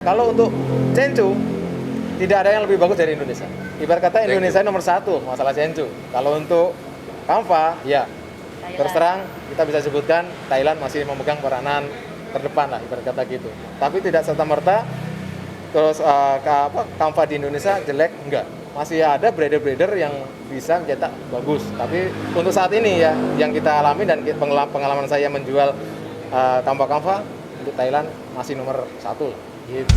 Kalau untuk Cencu, tidak ada yang lebih bagus dari Indonesia. Ibarat kata Indonesia nomor satu masalah Cencu. Kalau untuk Kampa, ya terus terang kita bisa sebutkan Thailand masih memegang peranan terdepan lah, ibarat kata gitu. Tapi tidak serta-merta terus Kampa di Indonesia jelek, enggak. Masih ada breeder-breeder yang bisa mencetak bagus. Tapi untuk saat ini ya, yang kita alami dan pengalaman saya menjual Kampa untuk Thailand masih nomor satu lah. Gitu.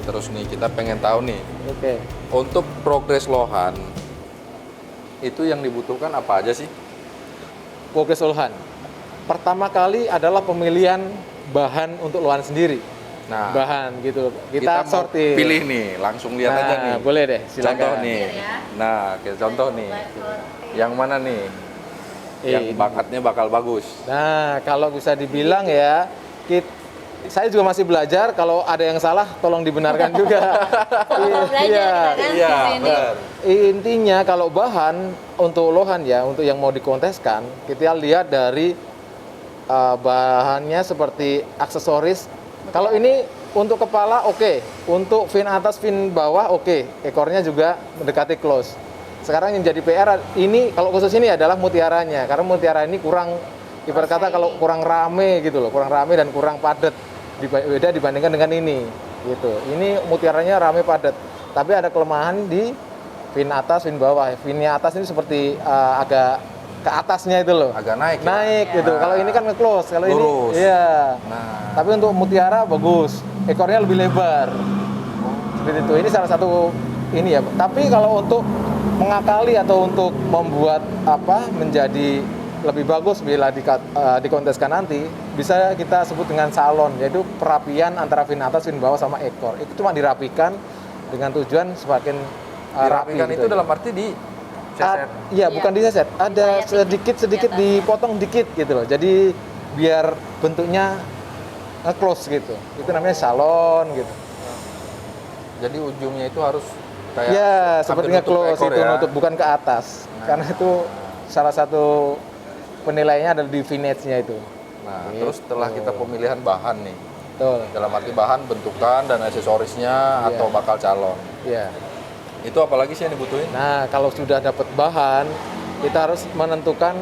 Terus nih kita pengen tahu nih, Oke. untuk progres lohan itu yang dibutuhkan apa aja sih? Progres lohan. Pertama kali adalah pemilihan bahan untuk lohan sendiri. Nah, Bahan gitu. kita mau sortir. pilih nih, langsung lihat aja nih. Boleh deh, silakan. Contoh nih. Nah, kayak contoh nih. Yang mana nih? Yang bakatnya bakal bagus. Nah, kalau bisa dibilang ya, saya juga masih belajar. Kalau ada yang salah, tolong dibenarkan juga. Iya, benar. Intinya kalau bahan untuk lohan ya, untuk yang mau dikonteskan, kita lihat dari bahannya seperti aksesoris. Kalau ini untuk kepala oke, untuk fin atas, fin bawah oke, ekornya juga mendekati close. Sekarang yang jadi PR ini kalau khusus ini adalah mutiaranya, karena mutiara ini kurang, ibarat kata kalau kurang rame gitu loh, kurang rame dan kurang padat, beda dibandingkan dengan ini gitu. Ini mutiaranya rame padat, tapi ada kelemahan di fin atas, fin bawah. Finnya atas ini seperti agak ke atasnya itu loh, Agak naik gitu. Nah, Kalau ini kan nge-close, kalau ini lurus. iya. Nah, Tapi untuk mutiara bagus, ekornya lebih lebar. Seperti itu. Ini salah satu ini ya. Tapi kalau untuk mengakali atau untuk membuat menjadi lebih bagus bila dikonteskan nanti, bisa kita sebut dengan salon, yaitu perapian antara fin atas, fin bawah sama ekor. Itu cuma dirapikan dengan tujuan semakin dirapikan rapi. itu gitu dalam arti di seset. Iya, bukan diseset. Ada sedikit dipotong dikit gitu loh. Jadi biar bentuknya close gitu. Itu namanya salon gitu. Jadi ujungnya itu harus kayak Ya, seperti nge-close itu ya. nutup, bukan ke atas. Karena itu salah satu penilaiannya adalah di vintage-nya itu. Nah, Gitu. terus setelah kita pemilihan bahan nih, Betul. dalam arti bahan, bentukan, dan aksesorisnya atau bakal calon. Iya. Itu apalagi sih yang dibutuhin? Nah, kalau sudah dapat bahan, kita harus menentukan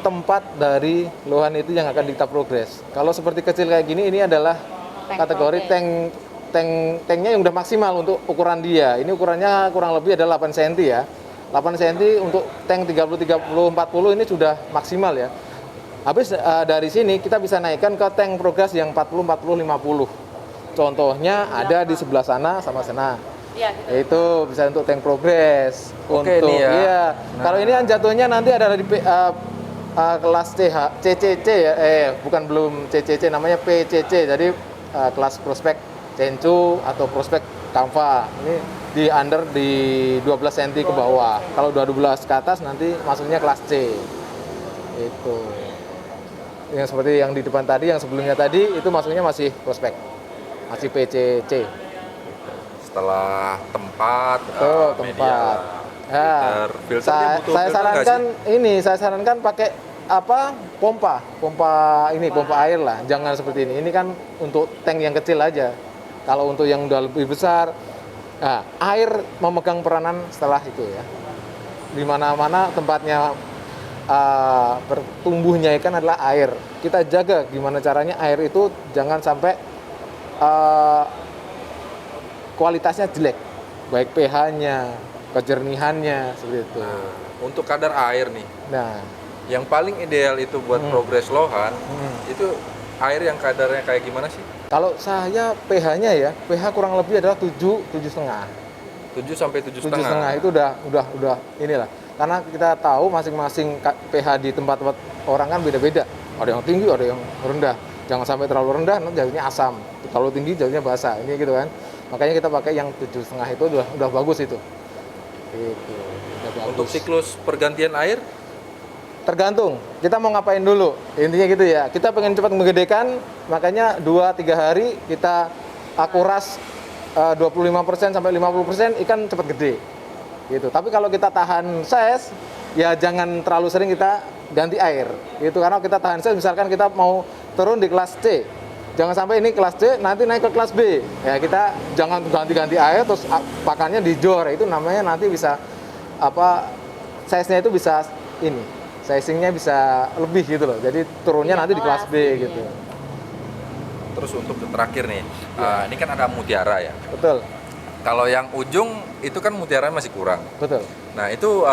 tempat dari lohan itu yang akan kita progres. Kalau seperti kecil kayak gini, ini adalah kategori tanknya yang udah maksimal untuk ukuran dia. Ini ukurannya kurang lebih adalah 8 cm ya. 8 cm untuk tank 30-40 ini sudah maksimal ya. Habis dari sini kita bisa naikkan ke tank progres yang 40-50. Contohnya ada di sebelah sana sama sana. Iya, gitu. Itu bisa untuk tank progres. Oke, untuk nih ya. iya. Nah. Kalau ini kan jatuhnya nanti ada di kelas CCC ya. Bukan belum CCC, namanya PCC. Jadi kelas prospek Cencu atau prospek Kampa. Ini di under di 12 cm ke bawah. Kalau 12 ke atas nanti masuknya kelas C. Itu. Yang seperti yang di depan tadi, yang sebelumnya tadi itu masuknya masih prospek. Masih PCC. Setelah tempat, Betul, media, tempat. Ya, filter dia butuh saya filter nggak sarankan pakai pompa air lah, jangan seperti ini kan untuk tank yang kecil aja. Kalau untuk yang udah lebih besar, air memegang peranan setelah itu ya. Di mana-mana tempatnya bertumbuhnya ikan adalah air. Kita jaga gimana caranya air itu jangan sampai kualitasnya jelek, baik pH-nya, kejernihannya seperti itu. Nah, untuk kadar air nih, Nah, yang paling ideal itu buat progres lohan, itu air yang kadarnya kayak gimana sih? kalau saya pH-nya ya, pH kurang lebih adalah 7,5. 7 sampai 7,5. 7,5 itu udah inilah. Karena kita tahu masing-masing pH di tempat-tempat orang kan beda-beda. ada yang tinggi, ada yang rendah. Jangan sampai terlalu rendah, nanti jadinya asam. Kalau tinggi jadinya basah, ini gitu kan. Makanya kita pakai yang 7,5 itu udah bagus itu. Gitu. Udah bagus. Untuk siklus pergantian air, Tergantung, kita mau ngapain dulu, intinya gitu ya. Kita pengen cepat menggedekan, makanya 2-3 hari kita kuras 25% sampai 50% ikan cepat gede. Gitu. Tapi kalau kita tahan size, ya jangan terlalu sering kita ganti air. Gitu. Karena kita tahan size, misalkan kita mau turun di kelas C, jangan sampai ini kelas C nanti naik ke kelas B. Ya kita jangan ganti-ganti air terus pakannya dijor. Itu namanya nanti bisa size-nya itu bisa ini. Sizingnya bisa lebih gitu loh, jadi turunnya nanti di kelas B gitu. terus untuk terakhir nih, ini kan ada mutiara ya. Betul, Kalau yang ujung itu kan mutiara masih kurang. betul. Nah itu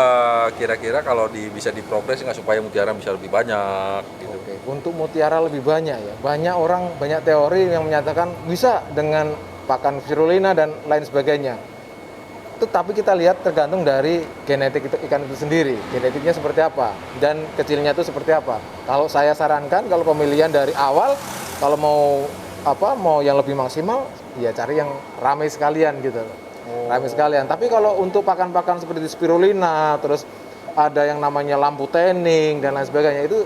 kira-kira kalau bisa diprogres nggak supaya mutiara bisa lebih banyak gitu. Oke, untuk mutiara lebih banyak ya. Banyak teori yang menyatakan bisa dengan pakan spirulina dan lain sebagainya. Tapi kita lihat tergantung dari genetik ikan itu sendiri, genetiknya seperti apa dan kecilnya itu seperti apa. Kalau saya sarankan kalau pemilihan dari awal, kalau mau yang lebih maksimal, ya cari yang ramai sekalian gitu. Ramai sekalian. Tapi kalau untuk pakan-pakan seperti spirulina, terus ada yang namanya lampu tanning dan lain sebagainya, itu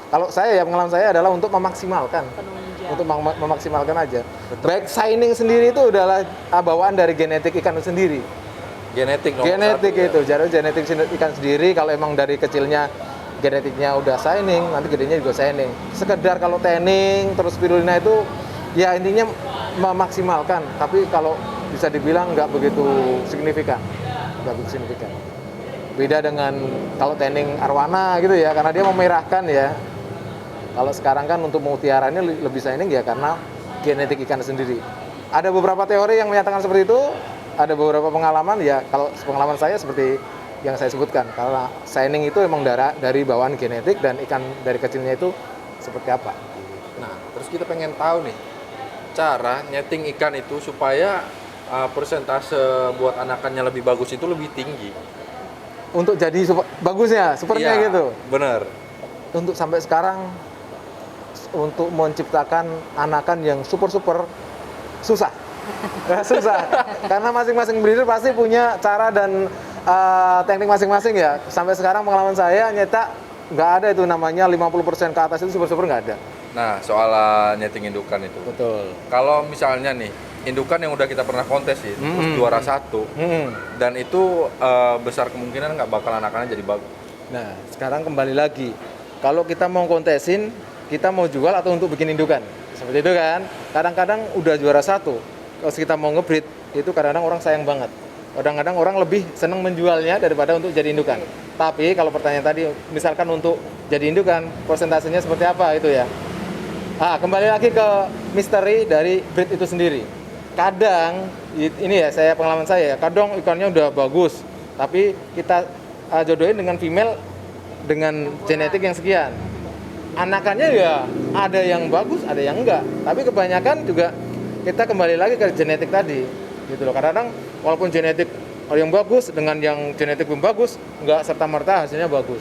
kalau pengalaman saya adalah untuk memaksimalkan. Untuk memaksimalkan aja. Baik shining sendiri itu adalah bawaan dari genetik ikan itu sendiri. Genetik Itu, jadi genetik ikan sendiri. Kalau emang dari kecilnya genetiknya udah shining, nanti gedenya juga shining. Sekedar kalau tanning terus spirulina itu ya intinya memaksimalkan, tapi kalau bisa dibilang nggak begitu signifikan. Beda dengan kalau tanning arwana gitu ya, karena dia memerahkan ya. Kalau sekarang kan untuk mutiara ini lebih shining ya karena genetik ikan sendiri. Ada beberapa teori yang menyatakan seperti itu. Ada beberapa pengalaman ya, kalau pengalaman saya seperti yang saya sebutkan, karena shining itu emang dari bawaan genetik dan ikan dari kecilnya itu seperti apa. Nah, terus kita pengen tahu nih cara nyeting ikan itu supaya persentase buat anakannya lebih bagus itu lebih tinggi. Untuk jadi bagusnya, sepertinya Iya, gitu. Bener. Untuk sampai sekarang, untuk menciptakan anakan yang super susah. Susah, karena masing-masing breeder pasti punya cara dan teknik masing-masing ya. Sampai sekarang pengalaman saya nyetak nggak ada itu namanya 50% ke atas itu super nggak ada. Nah, soal nyeting indukan itu. Betul. Kalau misalnya nih, indukan yang udah kita pernah kontesin, terus juara 1, dan itu besar kemungkinan nggak bakal anakannya jadi bagus. Nah, sekarang kembali lagi. Kalau kita mau kontesin, kita mau jual atau untuk bikin indukan. Seperti itu kan. Kadang-kadang udah juara 1. Kalau kita mau ngebreed, itu kadang-kadang orang sayang banget. Kadang-kadang orang lebih senang menjualnya daripada untuk jadi indukan. Tapi kalau pertanyaan tadi, misalkan untuk jadi indukan, persentasenya seperti apa itu ya? Kembali lagi ke misteri dari breed itu sendiri. Kadang, ini ya pengalaman saya, kadang ikannya udah bagus, tapi kita jodohin dengan female dengan genetik yang sekian. Anakannya ya ada yang bagus, ada yang enggak. Tapi kebanyakan juga kita kembali lagi ke genetik tadi, gitu loh. Kadang-kadang walaupun genetik yang bagus dengan yang genetik belum bagus, nggak serta-merta hasilnya bagus.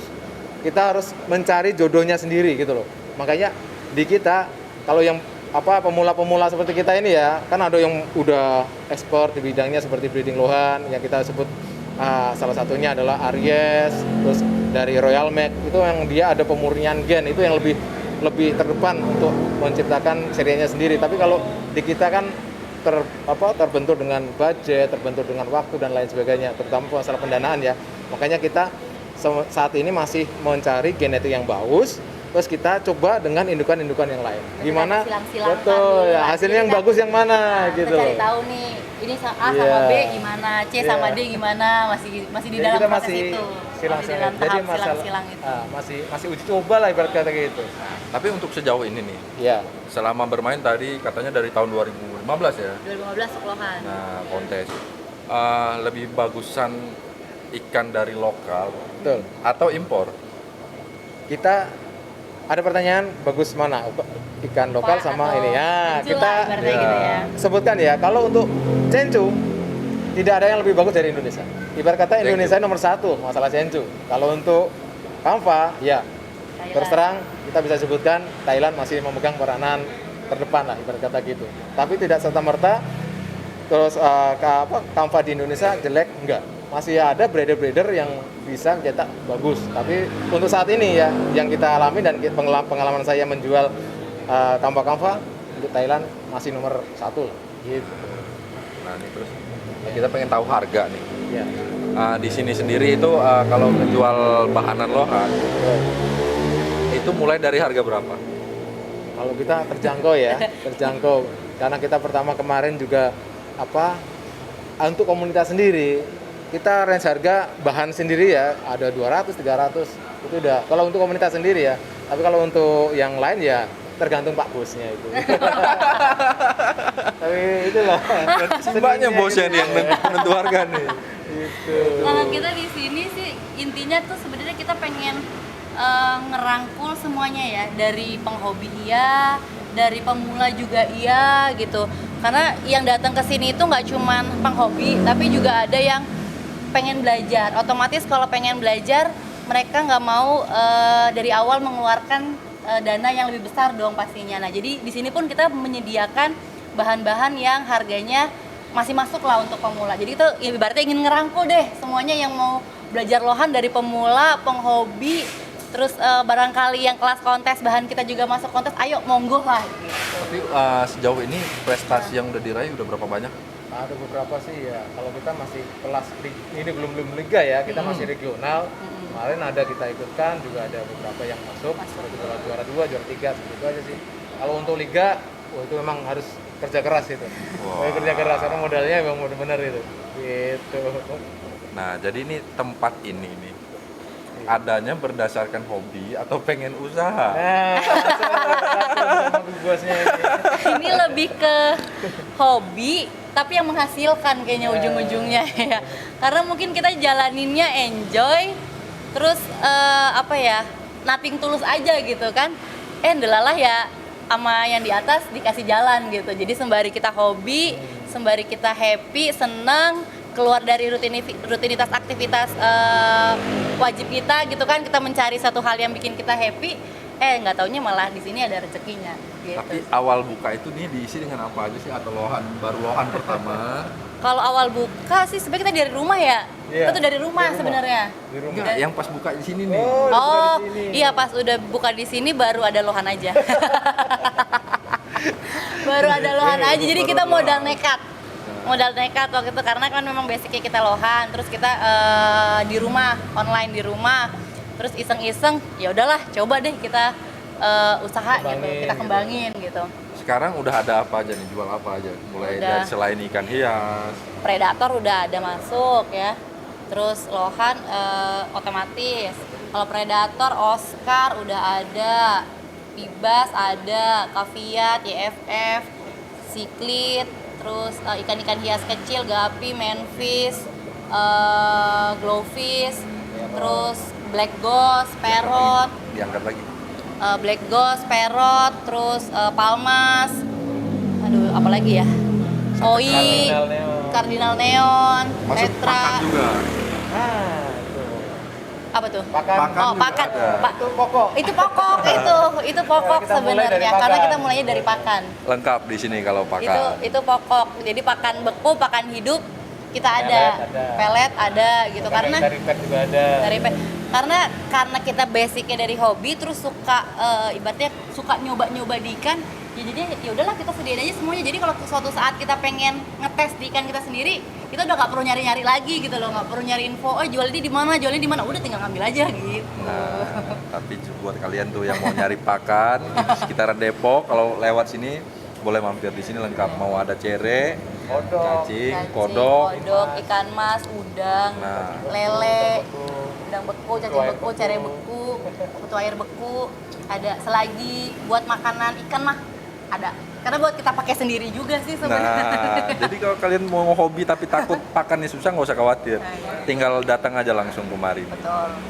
Kita harus mencari jodohnya sendiri, gitu loh. Makanya di kita, kalau yang pemula-pemula seperti kita ini ya, kan ada yang udah ekspor di bidangnya seperti breeding lohan, yang kita sebut salah satunya adalah Aries, terus dari Royal Mac, itu yang dia ada pemurnian gen, itu yang lebih terdepan untuk menciptakan serinya sendiri. Tapi kalau di kita kan terbentur dengan budget, terbentur dengan waktu dan lain sebagainya, terutama masalah pendanaan ya. Makanya kita saat ini masih mencari genetik yang bagus, terus kita coba dengan indukan-indukan yang lain. Gimana? Betul, ya, hasilnya yang bagus yang mana gitu. Kita cari tahu nih, ini A sama B gimana, C sama D gimana, masih di dalam proses itu. Silang-silang. Jadi masalah itu. masih uji coba lah ibarat kata gitu. Tapi untuk sejauh ini nih, Ya. selama bermain tadi katanya dari tahun 2015 ya. 2015 sekolahan. Nah, kontes. Lebih bagusan ikan dari lokal Betul. atau impor? Kita ada pertanyaan bagus mana? Ikan lokal sama ini ya. Kita gitu ya. sebutkan ya, kalau untuk Cencu tidak ada yang lebih bagus dari Indonesia. Ibarat kata Indonesia nomor 1 masalah Cencu. Kalau untuk Kampa, ya Terus terang kita bisa sebutkan Thailand masih memegang peranan terdepan lah ibarat kata gitu. Tapi tidak serta-merta terus Canva di Indonesia jelek, enggak. Masih ada breeder-breeder yang bisa mencetak bagus. Tapi untuk saat ini ya yang kita alami dan pengalaman saya menjual Canva untuk Thailand masih nomor 1 lah. Gitu. Nah ini terus kita pengen tahu harga nih. Ya. Di sini sendiri itu kalau ngejual bahanan lohan itu mulai dari harga berapa? Kalau kita terjangkau ya, terjangkau. Karena kita pertama kemarin juga untuk komunitas sendiri kita range harga bahan sendiri ya ada 200, 300 itu udah. Kalau untuk komunitas sendiri ya. Tapi kalau untuk yang lain ya tergantung Pak Bosnya itu. Tapi itulah. Mbaknya bosnya nih yang nentu harga nih. Gitu. Kalau kita di sini sih intinya tuh sebenarnya kita pengen ngerangkul semuanya ya, dari penghobi iya, dari pemula juga iya gitu. Karena yang datang ke sini itu nggak cuman penghobi, tapi juga ada yang pengen belajar. Otomatis kalau pengen belajar, mereka nggak mau dari awal mengeluarkan dana yang lebih besar dong pastinya. Nah jadi di sini pun kita menyediakan bahan-bahan yang harganya masih masuk lah untuk pemula. Jadi itu ya ibaratnya ingin ngerangkul deh semuanya yang mau belajar lohan dari pemula, penghobi, terus barangkali yang kelas kontes bahan kita juga masuk kontes, ayo monggo lah gitu. Tapi sejauh ini prestasi yang udah diraih udah berapa banyak? Ada beberapa sih ya. Kalau kita masih kelas ini belum liga ya, kita masih regional. Kemarin ada kita ikutkan juga ada beberapa yang masuk. Juara 2, juara 3 segitu aja sih. Kalau untuk liga, itu memang harus kerja keras itu. Kerja keras karena modalnya memang benar-benar itu. Gitu. Nah, jadi ini tempat ini nih adanya berdasarkan hobi atau pengen usaha? Nah, sama bosnya ini. Ini lebih ke hobi tapi yang menghasilkan kayaknya ujung-ujungnya ya. Karena mungkin kita jalaninnya enjoy, terus nothing tulus aja gitu kan. Ndelalah ya sama yang di atas dikasih jalan gitu. Jadi sembari kita hobi, sembari kita happy, senang, keluar dari rutinitas aktivitas wajib kita gitu kan, kita mencari satu hal yang bikin kita happy, nggak taunya malah di sini ada rezekinya gitu. Tapi awal buka itu nih diisi dengan apa aja sih, atau baru lohan pertama? Kalau awal buka sih sebenarnya kita dari rumah ya. Iya, Kita tuh dari rumah sebenarnya. Di rumah. Enggak, yang pas buka di sini nih. Oh, iya pas udah buka di sini baru ada lohan aja. Baru ada lohan aja. Jadi kita modal nekat. Modal nekat waktu itu karena kan memang basicnya kita lohan, terus kita di rumah, online di rumah. Terus iseng-iseng, ya udahlah coba deh kita usaha gitu, kita kembangin gitu. Sekarang udah ada apa aja nih, jual apa aja? Mulai dari selain ikan hias, Predator udah ada masuk ya. Terus lohan otomatis. Kalau Predator, Oscar udah ada, Pibas ada, Kaviat, YFF, Siklit, terus ikan-ikan hias kecil, Gapi, Manfish, Glowfish, terus Black Ghost, Parrot, diangkat lagi. Black Ghost, Parrot, terus Palmas, aduh apalagi ya? Koi, Cardinal Neon, Masuk Tetra. pakan juga. Nah, itu. Apa tuh? Pakan. Oh, pakan. juga Itu pokok. Itu pokok itu pokok Kita mulai dari sebenarnya pakan. karena kita mulainya dari pakan. Lengkap di sini kalau pakan. Itu pokok. Jadi pakan beku, pakan hidup kita ada. Pelet ada gitu karena dari pet juga ada. dari karena kita basicnya dari hobi terus suka ibaratnya suka nyoba di ikan, ya jadinya ya udahlah kita sediain aja semuanya. Jadi kalau suatu saat kita pengen ngetes di ikan kita sendiri, kita udah nggak perlu nyari-nyari lagi gitu loh, nggak perlu nyari info jual ini di mana, udah tinggal ngambil aja gitu. Nah, tapi buat kalian tuh yang mau nyari pakan di sekitaran Depok, kalau lewat sini boleh mampir di sini lengkap. Mau ada cere, Kodok. cacing, Cacing, kodok. ikan mas, udang, Nah. lele, udang beku, cacing beku, cere beku, putu air beku, ada selagi buat makanan ikan mah ada. Karena buat kita pakai sendiri juga sih sebenarnya. Nah, jadi kalau kalian mau hobi tapi takut pakannya susah, nggak usah khawatir. Tinggal datang aja langsung kemari. Betul.